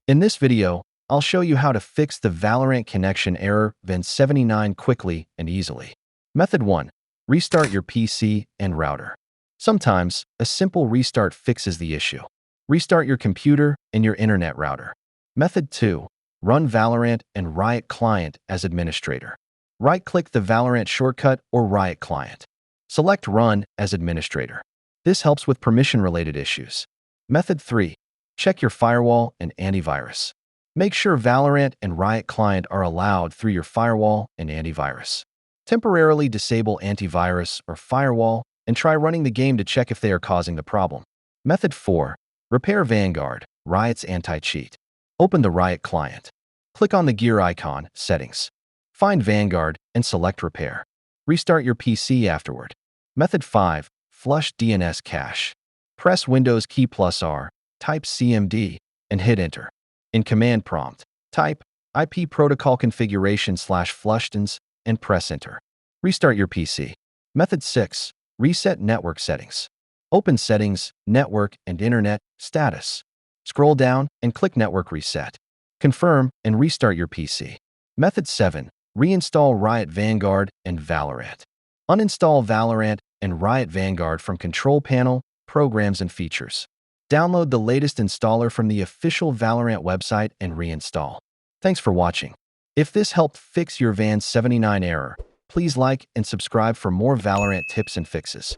In this video, I'll show you how to fix the Valorant connection error VAN79 quickly and easily. Method 1. Restart your PC and router. Sometimes, a simple restart fixes the issue. Restart your computer and your internet router. Method 2. Run Valorant and Riot Client as administrator. Right-click the Valorant shortcut or Riot Client. Select Run as administrator. This helps with permission-related issues. Method 3. Check your firewall and antivirus. Make sure Valorant and Riot Client are allowed through your firewall and antivirus. Temporarily disable antivirus or firewall and try running the game to check if they are causing the problem. Method 4. Repair Vanguard, Riot's anti-cheat. Open the Riot Client. Click on the gear icon, Settings. Find Vanguard and select Repair. Restart your PC afterward. Method 5. Flush DNS cache. Press Windows key plus R, type CMD, and hit Enter. In command prompt, type IP protocol configuration/flushdns and press Enter. Restart your PC. Method 6. Reset network settings. Open Settings, Network and Internet, Status. Scroll down and click Network Reset. Confirm and restart your PC. Method 7. Reinstall Riot Vanguard and Valorant. Uninstall Valorant and Riot Vanguard from Control Panel, Programs and Features. Download the latest installer from the official Valorant website and reinstall. Thanks for watching. If this helped fix your VAN79 error, please like and subscribe for more Valorant tips and fixes.